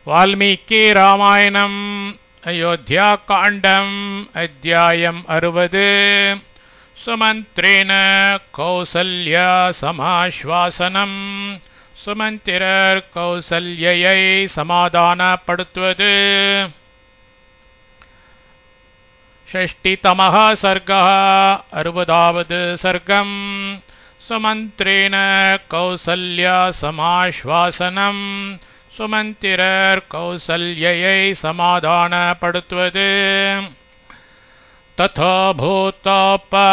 वाल्मीकि रामायणम् अयोध्याकाण्डम् अध्यायम् 60 सुमन्त्रेण कौसल्या समाश्वासनम् सुमन्त्रिरर् कौसल्यै समाधानपडुत्वद् षष्टितमः सर्गः 60வது सर्गम् सुमन्त्रेण कौसल्या समाश्वासनम् सुमन्त्रिरर् कौसल्यै समाधानपडुत्वद् तथा भूतोपसृष्टेव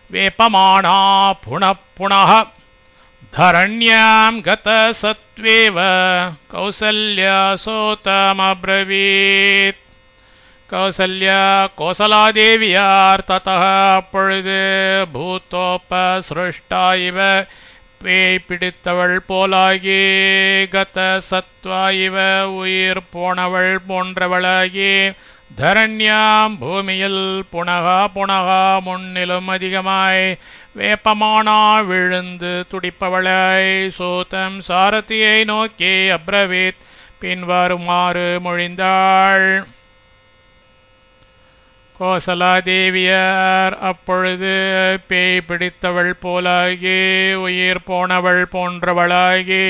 वेपमाना पुनः पुनः धरण्यां गतसत्त्वेव कौसल्या सोतमब्रवीत् कौसल्या कोसलादेव्यार् ततः அப்பொழுது भूतोपसृष्टा इव பேய் பிடித்தவள் போலாகி கத சத்வா இவ உயிர் போனவள் போன்றவளாகி தரண்யாம் பூமியில் புனகா புனகா முன்னிலும் அதிகமாய் வேப்பமானா விழுந்து துடிப்பவளாய் சோதம் சாரதியை நோக்கி அப்ரவீத் பின்வருமாறு மொழிந்தாள். கோசலாதேவியார் அப்பொழுது பேய் பிடித்தவள் போலாகி உயிர் போனவள் போன்றவளாகி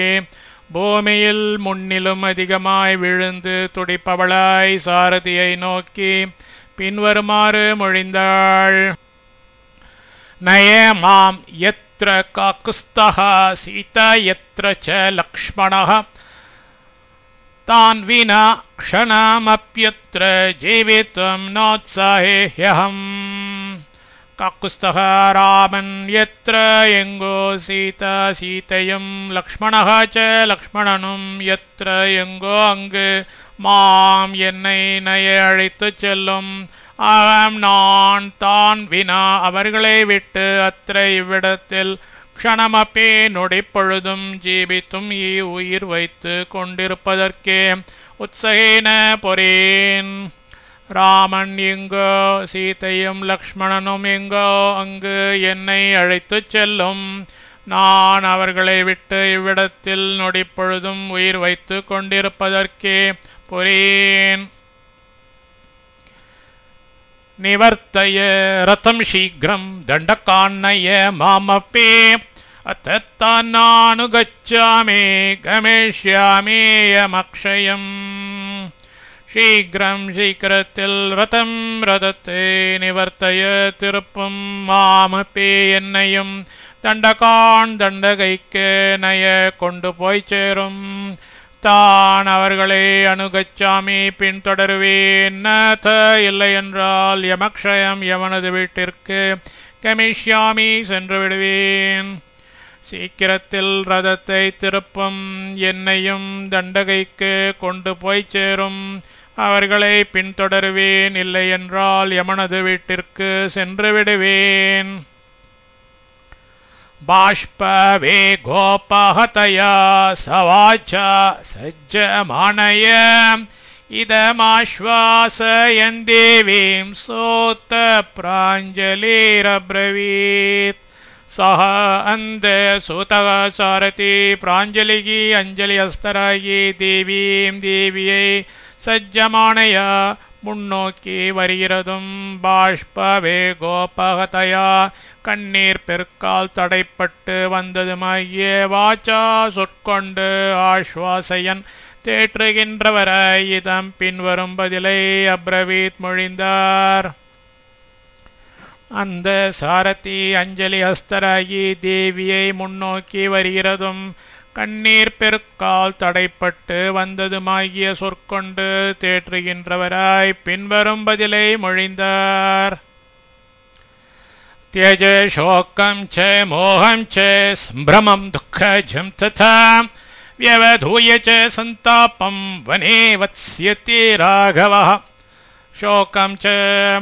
பூமியில் முன்னிலும் அதிகமாய் விழுந்து துடிப்பவளாய் சாரதியை நோக்கி பின்வருமாறு மொழிந்தாள். நய மாம் யத்ர காகுஸ்தஹ சீதா யத்ர ச லக்ஷ்மணஹ तान् विना क्षणमप्यत्र जीवितुं नोत्साहेऽहम्. काकुत्स्थः रामन् यत्र यङ्गो सीता सीतयं लक्ष्मणः च लक्ष्मणனும் यत्र यङ्गो அங்கு மாம் என்னை நய அழைத்துச் செல்லும். நான் தான் வினா அவர்களை விட்டு அத்திர இவ்விடத்தில் க்ஷணமப்பே நொடிப்பொழுதும் ஜீவித்தும் உயிர் வைத்து கொண்டிருப்பதற்கே உத்சகேன பொரேன். ராமன் எங்கோ சீதையும் லக்ஷ்மணனும் எங்கோ அங்கு என்னை அழைத்துச் செல்லும். நான் அவர்களை விட்டு இவ்விடத்தில் நொடிப்பொழுதும் உயிர் வைத்து கொண்டிருப்பதற்கே பொரேன். निवर्तय रथं शीघ्रं दण्डकान्नय मामपि अतत्तानानुगच्छामि गमिष्यामीयमक्षयम्. शीघ्रं शीघ्रத்தில் ரதம் ரதத்தை நிவர்த்தய திருப்பும் மாமப்பி என்னையும் தண்டகான் தண்டகைக்கு நய கொண்டு போய் சேரும். தான் அவர்களை அனுகச்சாமி பின்தொடருவேன். நத இல்லை என்றால் யமக்ஷயம் யவனது வீட்டிற்கு கமிஷ்யாமி சென்று விடுவேன். சீக்கிரத்தில் ரதத்தை திருப்பும் என்னையும் தண்டகைக்கு கொண்டு போய் சேரும். அவர்களை பின்தொடருவேன். இல்லை என்றால் யமனது வீட்டிற்கு சென்று விடுவேன். बाष्पवेगोपहतया सवाचा सज्जमानय इदमाश्वासयन् देवीं सोत प्राञ्जलिरब्रवीत्. सह अन्ध सूतः सारथी प्राञ्जलिः अञ्जलिहस्तरायि देवीं देवियै सज्जमानया முன்னோக்கி வருகிறதும் பாஷ்பவேகோபகதயா கண்ணீர் பெருக்கால் தடைப்பட்டு வந்ததுமாகிய வாச்சா சொற்கொண்டு ஆஸ்வாசையன் தேற்றுகின்றவராய் இதம் பின்வரும் பதிலை அப்ரவீத் மொழிந்தார். அந்த சாரதி அஞ்சலி ஹஸ்தராகி தேவியை முன்னோக்கி வருகிறதும் கண்ணீர் பெருக்கால் தடைப்பட்டு வந்ததுமாகிய சொற்கொண்டு தேற்றுகின்றவராய் பின்வரும் பதிலை மொழிந்தார். त्यज शोकं च मोहं च सम्भ्रमं दुःखजं तथा व्यवधूय च सन्तापं वने वत्स्यति राघवः. शोकं च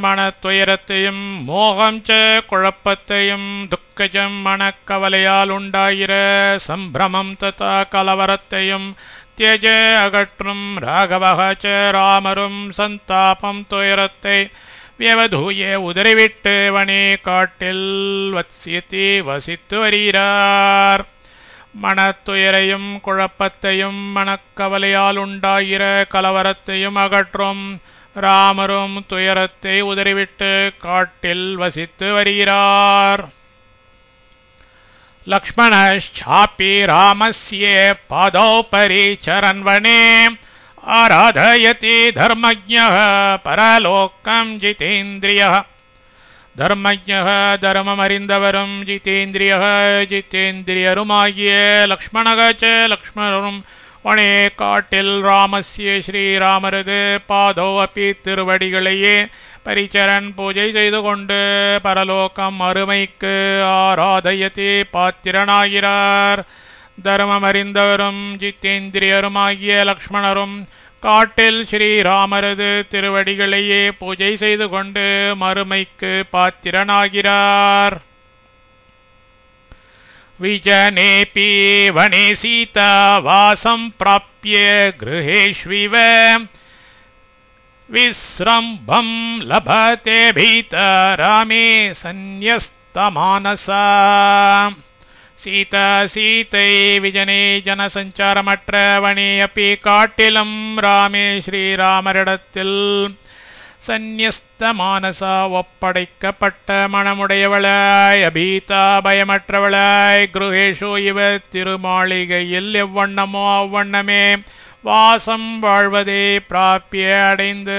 மனத்துயரத்தையும் மோகம் च குழப்பத்தையும் துக்கஜம் மனக்கவலையால் உண்டாகிற சம்பிரமம் ததா கலவரத்தையும் தியஜ அகற்றும் ராகவக च ராமரும் சந்தாபம் துயரத்தை व्यवधूय उदरिविट्टु वने काट्टिल वत्स्यति वसित्तु वरीरार. மனத்துயரையும் குழப்பத்தையும் மனக்கவலையால் உண்டாகிற கலவரத்தையும் அகற்றும் ராமரும் துயரத்தை உதறிவிட்டு காட்டில் வசித்து வருகிறார். லக்ஷ்மணாபி ராமஸ்ய பாதௌ பரிசரன் வனே ஆராதயதி தர்மஜ்ஞः பரலோகம் ஜிதேந்திரியः. தர்மஜ்ஞः தர்மமறிந்தவரும் ஜிதேந்திரியः ஜிதேந்திரியருமாகிய லக்ஷ்மணரும் வனே காட்டில் ராமஸ்ய ஸ்ரீராமரது பாதோ அப்பி திருவடிகளையே பரிச்சரன் பூஜை செய்து கொண்டு பரலோகம் அருமைக்கு ஆராதயதி பாத்திரனாகிறார். தர்மமறிந்தவரும் ஜிதேந்திரியருமாகிய லக்ஷ்மணரும் காட்டில் ஸ்ரீராமரது திருவடிகளையே பூஜை செய்து கொண்டு மறுமைக்கு பாத்திரனாகிறார். விஜனேபி வனே சீதா வாசம் பிராப்ய கிருஹேஷ்விவ விஸ்ரம்பம் லபதே பீத ராமே சந்யஸ்தமானசா. சீதா சீதை விஜனே ஜனசஞ்சாரமற்ற வனே அப்பி காட்டிலும் ராமே ஸ்ரீராமரிடத்தில் சந்யஸ்த மானசா ஒப்படைக்கப்பட்ட மனமுடையவளாய் அபீதா பயமற்றவளாய் கிருஹேஷு இவ திருமாளிகையில் எவ்வண்ணமோ அவ்வண்ணமே வாசம் வாழ்வதே பிராப்பிய அடைந்து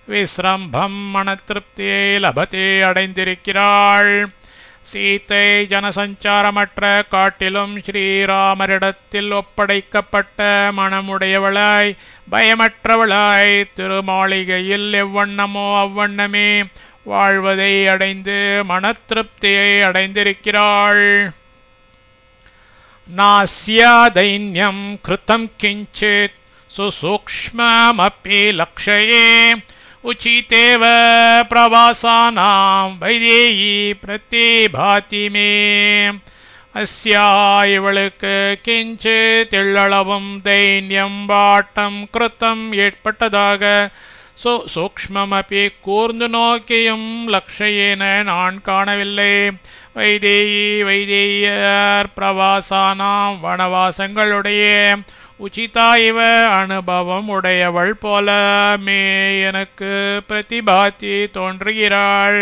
விஸ்ரம்பம் மனத்திருப்தியை லபத்தே அடைந்திருக்கிறாள். சீத்தை ஜனசஞ்சாரமற்ற காட்டிலும் ஸ்ரீராமரிடத்தில் ஒப்படைக்கப்பட்ட மனமுடையவளாய் பயமற்றவளாய் திருமாளிகையில் எவ்வண்ணமோ அவ்வண்ணமே வாழ்வதை அடைந்து மனத்திருப்தியை அடைந்திருக்கிறாள். நாஸ்யா தைன்யம் கிருதம் கிஞ்சித் சுசூக்ஷ்மமபி லக்ஷயே உச்சிதேவ பிரவாசானாம் வைதேயி பிரதிபாதி மே. அஸ்யா இவளுக்கு கிஞ்சித் எள்ளளவும் தைன்யம் வாட்டம் கிருத்தம் ஏற்பட்டதாக சூக்ஷ்மமபி கூர்ந்து நோக்கியும் லக்ஷயேன நான் காணவில்லை. வைதேயி வைதேயர் பிரவாசானாம் வனவாசங்களுடைய உச்சிதா இவ அனுபவம் உடையவள் போல மே எனக்கு பிரதிபாதி தோன்றுகிறாள்.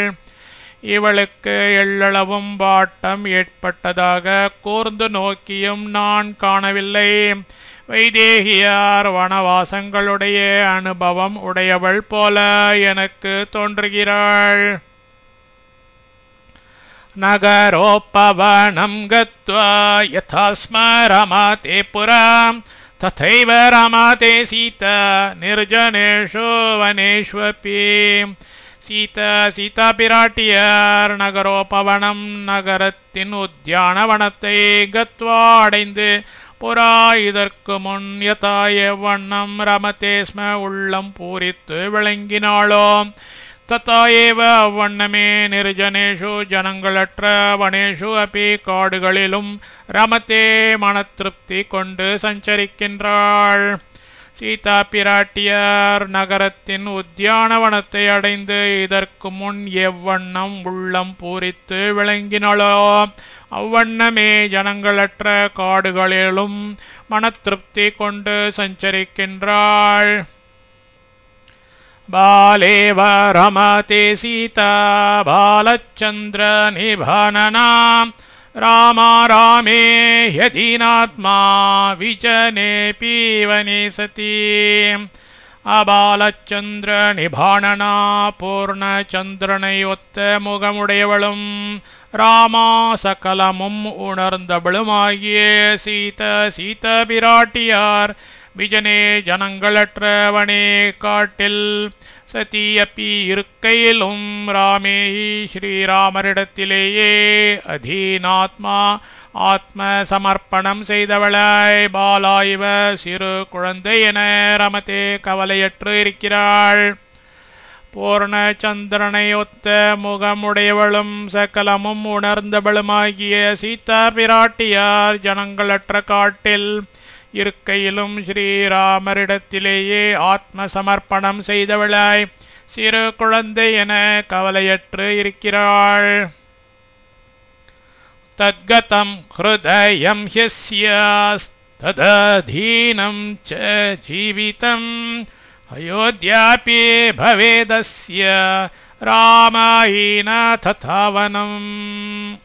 இவளுக்கு எள்ளளவும் வாட்டம் ஏற்பட்டதாக கூர்ந்து நோக்கியும் நான் காணவில்லை. வைதேகியார் வனவாசங்களுடைய அனுபவம் உடையவள் போல எனக்கு தோன்றுகிறாள். நகரோபவனம் கத்வா யதா ஸ்ம ரமதே புரா ததைவ ரமதே சீதா நிர்ஜனேஷு வனேஷ்வபி. சீதா பிராட்டியார் நகரோபவனம் நகரத்தின் உத்தியானவனத்தை கத்வா அடைந்து புரா இதற்கு முன் யதா எவ்வண்ணம் ரமதே ஸ்ம உள்ளம் பூரித்து விளங்கினாளோ ததா ஏவ அவ்வண்ணமே நிர்ஜனேஷு ஜனங்களற்ற வனேஷு அப்பி காடுகளிலும் ரமத்தே மனத்திருப்தி கொண்டு சஞ்சரிக்கின்றாள். சீதா பிராட்டியார் நகரத்தின் உத்தியானவனத்தை அடைந்து இதற்கு முன் எவ்வண்ணம் உள்ளம் பூரித்து விளங்கினாளோ அவ்வண்ணமே ஜனங்களற்ற காடுகளிலும் மனத்திருப்தி கொண்டு சஞ்சரிக்கின்றாள். பாலேவ ரமதே சீதா பாலச்சந்திர நிபானனா ராமா ராமே யதீனாத்மா விஜனேபி வனே சதி. அபாலச்சந்திர நிபானனா பூர்ணச்சந்திரனை ஒத்த முகமுடையவளும் ராமா சகலமும் உணர்ந்தவளுமாகிய சீதா பிராட்டியார் விஜனே ஜனங்களற்ற வனே காட்டில் சதி அப்பி இருக்கையிலும் ராமே ஸ்ரீராமரிடத்திலேயே அதீனாத்மா ஆத்ம சமர்ப்பணம் செய்தவளாய் பாலாய்வ சிறு குழந்தை என ரமதே கவலையற்று இருக்கிறாள். பூர்ணச்சந்திரனை ஒத்த முகமுடையவளும் சகலமும் உணர்ந்தவளுமாகிய சீதா பிராட்டியார் ஜனங்களற்ற காட்டில் இருக்கையிலும் ஸ்ரீராமரிடத்திலேயே ஆத்ம சமர்ப்பணம் செய்தவளாய் சிறு குழந்தை என கவலையற்று இருக்கிறாள். तद्गतं हृदयं ह्यस्यास्तदधीनं च जीवितम् अयोध्यापि भवेदस्य रामायण तथा वनम्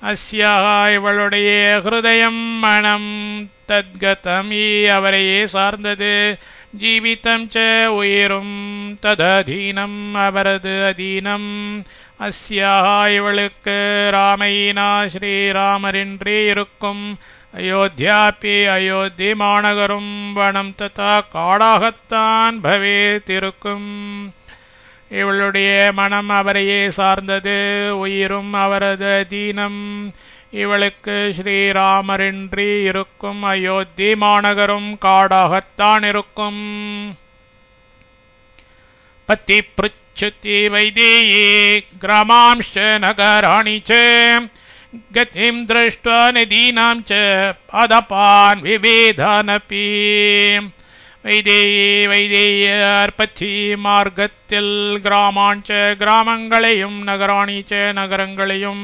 अस्याः இவளுடைய ஹிருதயம் மனம் தத்கதம் அவரையே சார்ந்தது ஜீவிதம் ச உயிரும் தததீனம் அவரது அதீனம் அஸ்யாஹ இவளுக்கு ராமையினா ஸ்ரீராமரின்றி இருக்கும் அயோத்தியாபி அயோத்தி மாநகரும் வனம் ததா காடாகத்தான் பவேத் இருக்கும் இவளுடைய மனம் அவரையே சார்ந்தது உயிரும் அவரது அதீனம் இவளுக்கு ஸ்ரீராமரின்றி இருக்கும் அயோத்தி மாநகரும் காடாகத்தான் இருக்கும் பத்தி பிருச்சுதி வைதேயி கிராமாம்ச நகராணி ச கதிம் திருஷ்ட்வா நதீனாம் ச பாதபான் விவேதானபி வைதேயர் பச்சி மார்க்கத்தில் கிராமாஞ்ச கிராமங்களையும் நகராணிச்ச நகரங்களையும்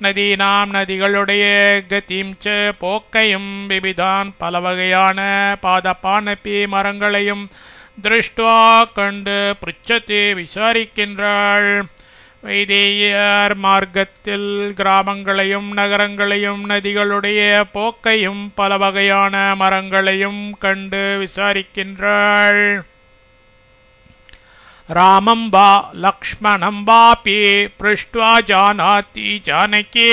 நதீனாம் நதிகளுடைய கதிம் ச போக்கையும் விவிதான் பல வகையான பாதபானபி மரங்களையும் திருஷ்டுவா கண்டு பிருச்சத்தை விசாரிக்கின்றாள் வைதேயர் மார்க்கத்தில் கிராமங்களையும் நகரங்களையும் நதிகளுடைய போக்கையும் பல வகையான மரங்களையும் கண்டு விசாரிக்கின்றாள் ராமம் வா லக்ஷ்மணம் வாபி பிருஷ்ட்வா ஜானாதி ஜானகி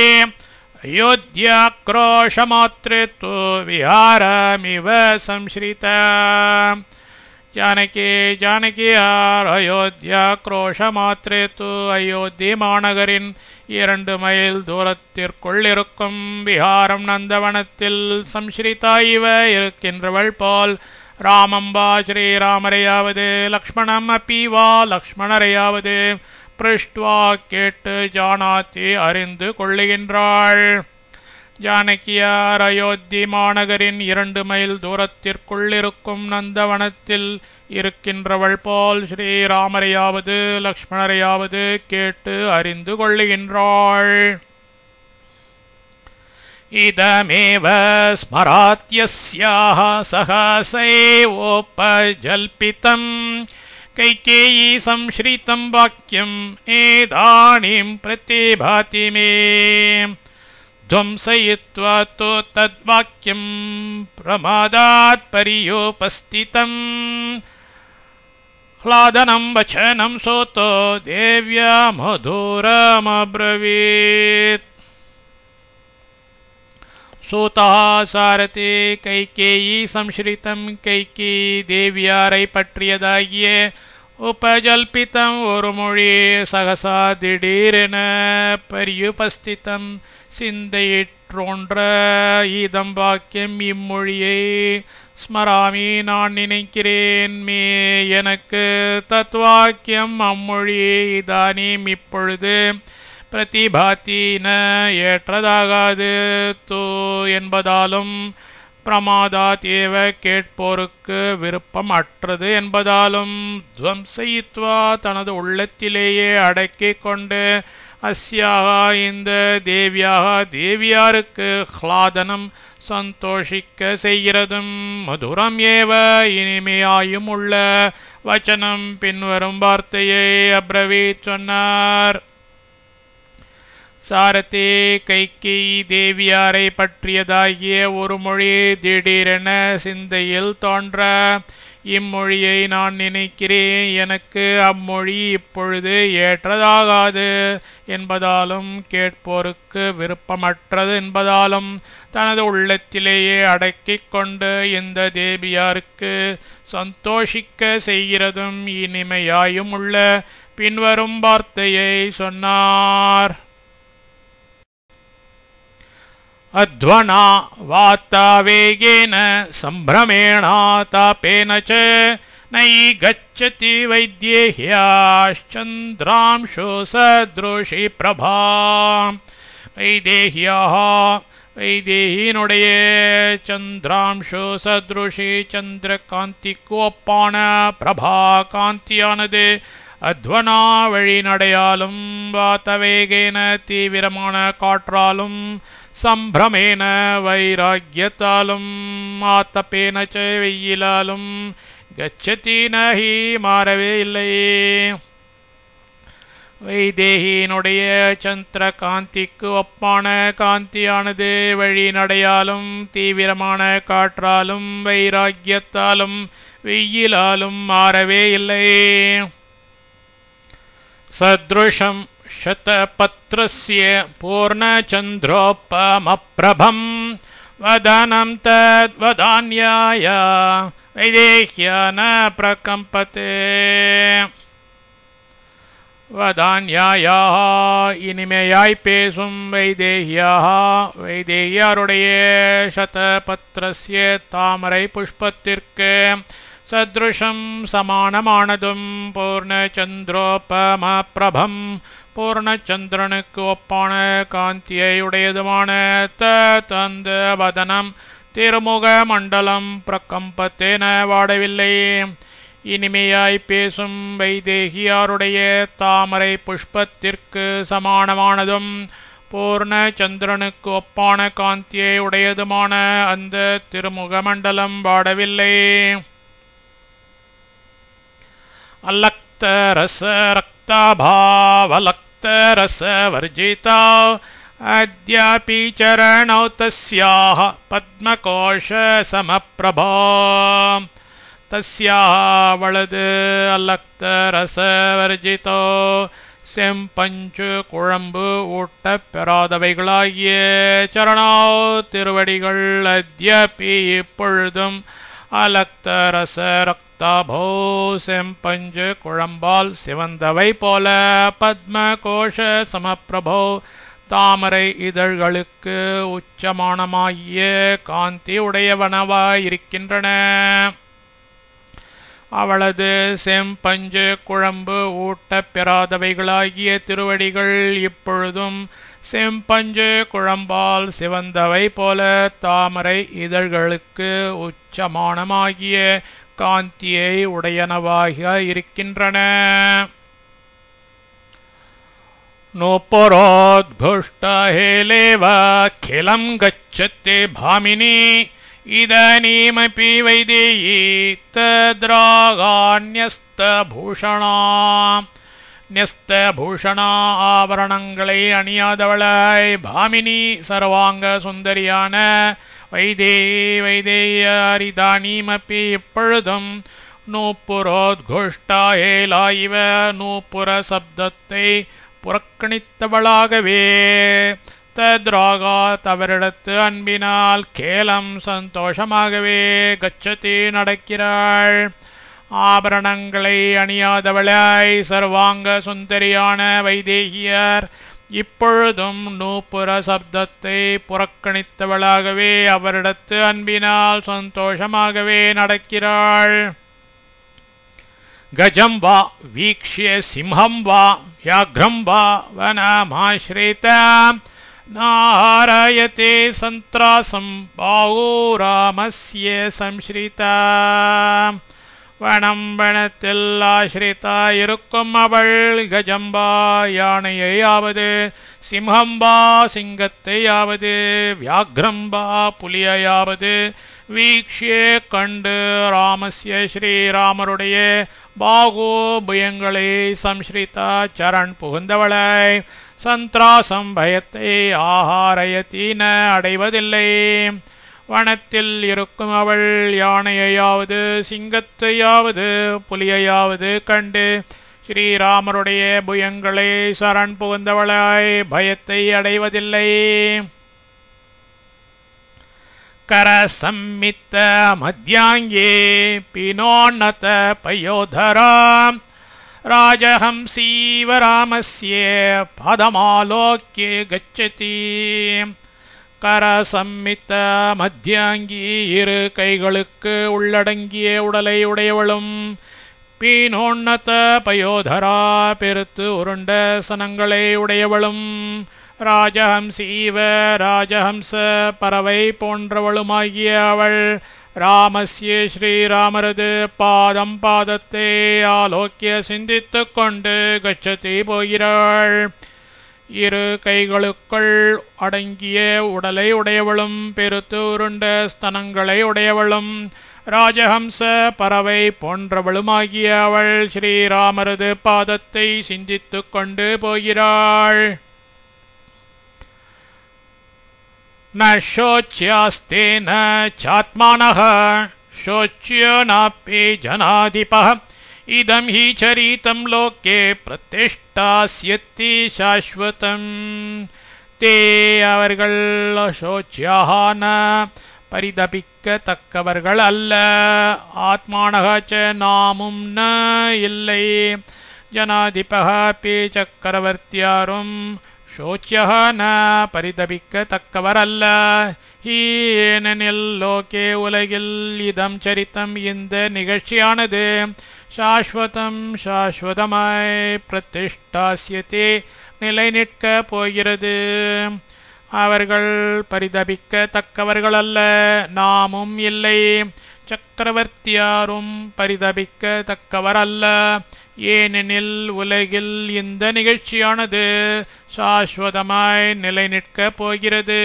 அயோத்யாக்ரோஷமாத்ரேத்து விஹாரமிவ சம்ஸ்ரிதா ஜானகியார் அயோத்தியாக்ரோஷமாத்ரேத்து அயோத்தி மாநகரின் 2 மைல் தூரத்திற்குள் இருக்கும் விஹாரம் நந்தவனத்தில் சம்ஸ்ரிதா இவ இருக்கின்றவள் போல் ராமம் வா ஸ்ரீராமரையாவது லக்ஷ்மணம் அப்பி வா லக்ஷ்மணரையாவது பிருஷ்ட்வா கேட்டு ஜானாதி அறிந்து கொள்ளுகின்றாள் ஜானகியார் அயோத்தி மாநகரின் 2 மைல் தூரத்திற்குள் இருக்கும் நந்தவனத்தில் இருக்கின்றவள் போல் ஸ்ரீராமரையாவது லக்ஷ்மணரையாவது கேட்டு அறிந்து கொள்ளுகின்றாள் இதமேவ ஸ்மராத்யஸ்யாஹ சஹசைவோபஜல்பிதம் கைகேயி சம்ஸ்ரிதம் வாக்யம் நேதானிம் பிரதிபாதி மே ध्वंसयित्वा तो तद्वाक्यं प्रमादात् पर्योपस्थितम् ह्लादनं वचनं सोतो देव्या मधुरमब्रवीत् सूतः सारथि கைகேயி சம்ஸ்ரிதம் கைகேயி தேவியாரை பற்றியதாகிய உபஜல்பிதம் ஒரு மொழி சகசா திடீரென பரியுபஸ்திதம் சிந்தையிற்றோன்ற ஈதம் வாக்கியம் இம்மொழியை ஸ்மராமி நான் நினைக்கிறேன் மே எனக்கு தத்வாக்கியம் அம்மொழி இதானீம் இப்பொழுது பிரதிபாத்தின ஏற்றதாகாது தோ என்பதாலும் பிரமாதாதேவ கேட்போருக்கு விருப்பம் அற்றது என்பதாலும் துவம்சயித்வா தனது உள்ளத்திலேயே அடக்கிக் கொண்டு அஸ்யாக இந்த தேவியாருக்கு ஹ்லாதனம் சந்தோஷிக்க செய்கிறதும் மதுரம் ஏவ இனிமையாயும் உள்ள வச்சனம் பின்வரும் வார்த்தையை அப்ரவீத் சொன்னார் சாரதி கைகேயி தேவியாரை பற்றியதாகிய ஒரு மொழி திடீரென சிந்தையில் தோன்ற இம்மொழியை நான் நினைக்கிறேன் எனக்கு அம்மொழி இப்பொழுது ஏற்றதாகாது என்பதாலும் கேட்போருக்கு விருப்பமற்றது என்பதாலும் தனது உள்ளத்திலேயே அடக்கிக் கொண்டு இந்த தேவியாருக்கு சந்தோஷிக்க செய்கிறதும் இனிமையாயும் உள்ள பின்வரும் வார்த்தையை சொன்னார் अध्वना वातावेगेन सम्भ्रमेण तापेन च नयि गच्छति वैदेह्याश्चन्द्रांशो सदृशी प्रभा வைதேகியினுடைய சந்திராம்சோ சத்ருஷி சந்திர காந்திக்கு ஒப்பான பிரபா காந்தியானது அத்வனா வழி நடையாலும் வாத்தவேகேன தீவிரமான காற்றாலும் சம்பிரமேன வைராக்கியத்தாலும் ஆத்தப்பேன வெயிலாலும் கச்சதி நஹி மாறவே இல்லை. வைதேகியினுடைய சந்திர காந்திக்கு ஒப்பான காந்தியானது வழி நடையாலும் தீவிரமான காற்றாலும் வைராக்கியத்தாலும் வெயிலாலும் மாறவே இல்லை. சத்ருஷம் சதபத்ரஸ்ய பூர்ணச்சந்திரோபமப்ரபம் வதனம் தத்வதான்யாய வைதேஹ்யா ந பிரகம்பதே. வதான்யாயா இனிமையாய் பேசும் வைதேகியாருடைய சதபத்ரஸ்ய தாமரை புஷ்பத்திற்கு சத்ருஷம் சமானமானதும் பூர்ணச்சந்திரோபமப்ரபம் பூர்ணச்சந்திரனுக்கு ஒப்பான காந்தியை உடையதுமான தந்த வதனம் திருமுக மண்டலம் பிரகம்பத்தேன வாடவில்லை. இனிமையாய் பேசும் வைதேகியாருடைய தாமரை புஷ்பத்திற்கு சமானமானதும் பூர்ண சந்திரனுக்கு ஒப்பான காந்தியை உடையதுமான அந்த திருமுக மண்டலம் வாடவில்லை. அல்லக்த ரச ரக்தாபாவலக்த ரச வர்ஜிதா அத்யாபி சரணௌ தஸ்யாஹ பத்மகோஷ சமப்ரபா. தஸ்யாவளது அல்லக்த ரசவர்ஜிதோ செம்பஞ்சு குழம்பு ஊட்டப் பெறாதவைகளாகிய சரணோ திருவடிகள் அத்யபி இப்பொழுதும் அலக்த ரச ரக்தாபோ செம்பஞ்சு குழம்பால் சிவந்தவை போல பத்ம கோஷ சமப்பிரபோ தாமரை இதழ்களுக்கு உச்சமானமாகிய காந்தி உடையவனவாயிருக்கின்றன. அவளது செம்பஞ்சு குழம்பு ஊட்டப் பெறாதவைகளாகிய திருவடிகள் இப்பொழுதும் செம்பஞ்சு குழம்பால் சிவந்தவை போல தாமரை இதழ்களுக்கு உச்சமானமாகிய காந்தியை உடையனவாக இருக்கின்றன. நோபரோத்புஷ்டஹேலேவ கிலம் கச்சத்தே பாமினி இதனீமபி வைதேயி தத்ராகான்யஸ்தபூஷணா. ன்யஸ்தபூஷணா ஆபரணங்களை அணியாதவளாய் பாமினி சர்வாங்க சுந்தரியான வைதேயாரிதானீமபி இப்பொழுதும் நூப்புரோத்குஷ்டாயேலா இவ நூப்புர சப்தத்தை புறக்கணித்தவளாகவே தத்ராகா தவரிடத்து அன்பினால் கேலம் சந்தோஷமாகவே கச்சதி நடக்கிறாள். ஆபரணங்களை அணியாதவளாய் சர்வாங்க சுந்தரியான வைதேகியர் இப்பொழுதும் நூப்புர சப்தத்தை புறக்கணித்தவளாகவே அவரிடத்து அன்பினால் சந்தோஷமாகவே நடக்கிறாள். கஜம் வா வீக்ஷ்ய சிம்ஹம் வா வியாக்ரம் வா வனமாஸ்ரிதம் நாராயதே சந்த்ராசம் பாஹோ ராமஸ்ய சம்ஸ்ரிதா. வனம் வனத்தில் ஆஸ்ரிதா இருக்கும் அவள் கஜம்பா யானையாவது சிம்ஹம்பா சிங்கத்தையாவது வியாக்ரம்பா புலியையாவது வீக்ஷே கண்டு ராமஸ்ய ஸ்ரீராமருடைய பாகோ புயங்களை சம்ஸ்ரிதா சரண் புகுந்தவளை சந்த்ராசம் பயத்தை ஆஹாரயத்தீன அடைவதில்லை. வனத்தில் இருக்கும் அவள் யானையாவது சிங்கத்தையாவது புலியையாவது கண்டு ஸ்ரீராமருடைய புயங்களை சரண் புகுந்தவளாய் பயத்தை அடைவதில்லை. கரசம்மித்த மத்யாங்கே பினோன்னத பயோதராம் ராஜஹம்சீவ ராமஸ்ய பதமாலோக்ய கச்சதி. கரசம்மித்த மத்தியாங்கி இரு கைகளுக்கு உள்ளடங்கிய உடலை உடையவளும் பீனோன்னத பயோதரா பெருத்து உருண்ட சனங்களை உடையவளும் ராஜஹம்சீவ ராஜஹம்ச பறவை போன்றவளுமாகிய அவள் ராமஸ்ய ஸ்ரீராமரது பாதம் பாதத்தை ஆலோக்கிய சிந்தித்துக் கொண்டு கச்சதி போகிறாள். இரு கைகளுக்குள் அடங்கிய உடலை உடையவளும் பெருத்து உருண்ட ஸ்தனங்களை உடையவளும் ராஜஹம்ச பறவை போன்றவளுமாகிய அவள் ஸ்ரீராமரது பாதத்தை சிந்தித்துக் கொண்டு போகிறாள். ந சோச்யாஸ்தேன சாத்மானஹ சோச்யோ நாப்பி ஜனாதிபஹ இதம் ஹி சரிதம் லோகே பிரதிஷ்டாஸ்யத்தி சாஸ்வதம். தே அவர்கள் சோச்யாஹான பரிதபிக்கத்தக்கவர்கள் அல்ல. ஆத்மானஹ ச நாமும் ந இல்லை. ஜனாதிபஹ பி சக்கரவர்த்தியாரும் சோச்சியஹ ந பரிதபிக்கத்தக்கவர் அல்ல. ஏனெனில் லோகே உலகில் இதம் சரித்தம் இந்த நிகழ்ச்சியானது சாஸ்வதம் சாஸ்வதமாய் பிரதிஷ்டாஸ்யதே நிலை நிற்க போகிறது. அவர்கள் பரிதபிக்கத்தக்கவர்கள் அல்ல, நாமும் இல்லை. சக்கரவர்த்தியாரும் பரிதபிக்கத்தக்கவர் அல்ல. ஏனெனில் உலகில் இந்த நிகழ்ச்சியானது சாஸ்வதமாய் நிலை நிற்கப் போகிறது.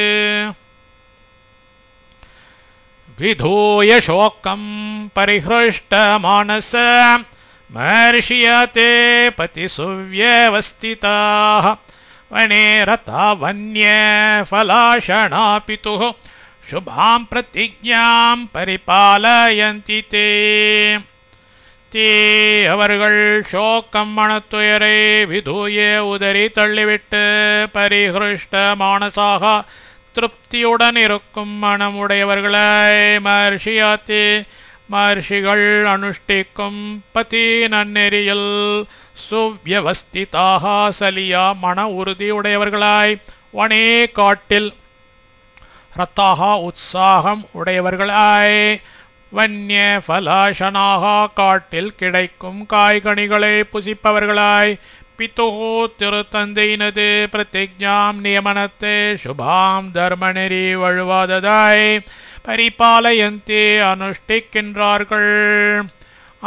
விதூய சோகம் பரிஹ்ருஷ்ட மானச மஹர்ஷியதே பதிசுவ்யவஸ்திதாः வனே ரதா வன்ய ஃபலாஷணா பிதுः சுபாம் பிரதிஜ்ஞாம் பரிபாலயந்தி தே. தே அவர்கள் சோகம் மனத்துயரை விதூய உதறி தள்ளிவிட்டு பரிஹ்ருஷ்ட மானசாக திருப்தியுடன் இருக்கும் மனமுடையவர்களாய் மஹர்ஷியாத்தே மஹர்ஷிகள் அனுஷ்டிக்கும் பதி நன்னெறியில் சுவ்யவஸ்திதாக சலியா மன உறுதியுடையவர்களாய் வனே காட்டில் ரத்தாக உற்சாகம் உடையவர்களாய் வன்ய ஃபலாஷனாக காட்டில் கிடைக்கும் காய்கனிகளை புசிப்பவர்களாய் பிதுஹு திருத்தந்தையினது பிரதிஜ்ஞாம் நியமனத்தை சுபாம் தர்மநெறி வழுவாததாய் பரிபாலயந்தி அனுஷ்டிக்கின்றார்கள்.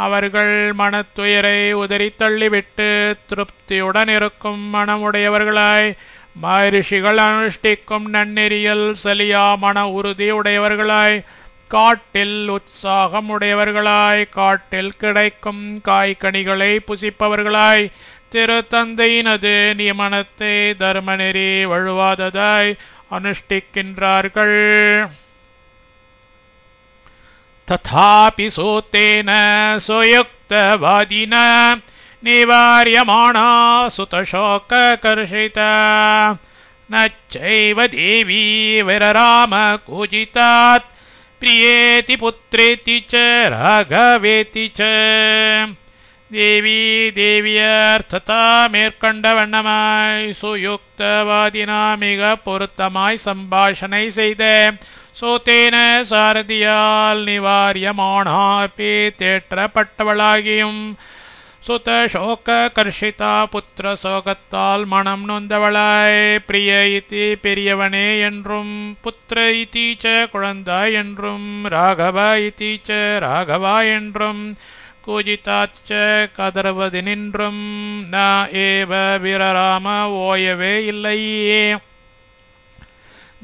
அவர்கள் மனத்துயரை உதறி தள்ளிவிட்டு திருப்தியுடன் இருக்கும் மனமுடையவர்களாய் மஹர்ஷிகள் அனுஷ்டிக்கும் நன்னெறியில் சலியா மன உறுதி உடையவர்களாய் காட்டில் உற்சாகம் உடையவர்களாய் காட்டில் கிடைக்கும் காய்கனிகளை புசிப்பவர்களாய் திருத்தந்தையினது நியமனத்தை தர்மநெறி வழுவாததாய் அனுஷ்டிக்கின்றார்கள். ததாபி சூத்தேன சுயுக்தவாதின நிவாரியமாணா சுதசோககர்ஷிதா நச்சைவ தேவி விரராம கூஜிதாத் பிரியேதி புத்ரேதி ச ராகவேதி ச. தேவி தேவியர்த்ததா மேற்கண்ட வண்ணமாய் சுயுக்தவாதினா மிக பொருத்தமாய் சம்பாஷணை செய்த சோத்தேன சாரதியால் நிவாரியமானாபி தேற்றப்பட்டவளாகியும் சுத சோக கர்ஷிதா புத்திர சோகத்தால் மனம் நொந்தவளாய் பிரிய இதி பெரியவனே என்றும் புத்திர இதி ச குழந்தாய் என்றும் ராகவ இதி ச ராகவா என்றும் கூஜிதாச்ச கதர்வதினின்றும் ந ஏவ விரராம ஓயவே இல்லையே.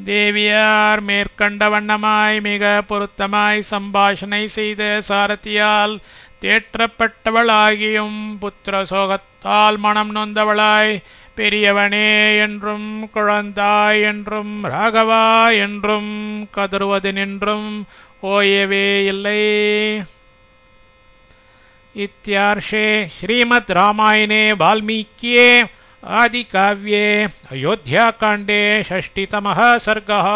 தேவியார் மேற்கண்ட வண்ணமாய் மிக பொருத்தமாய் சம்பாஷணை செய்த சாரதியால் தேற்றப்பட்டவளாகியும் புத்திர சோகத்தால் மனம் நொந்தவளாய் பெரியவனே என்றும் குழந்தாய் என்றும் ராகவா என்றும் கதறுவதினின்றும் ஓயவே இல்லை. इत्यार्षे श्रीमद् रामायणे वाल्मीकिये आदिकाव्ये अयोध्याकाण्डे षष्टितमः सर्गः।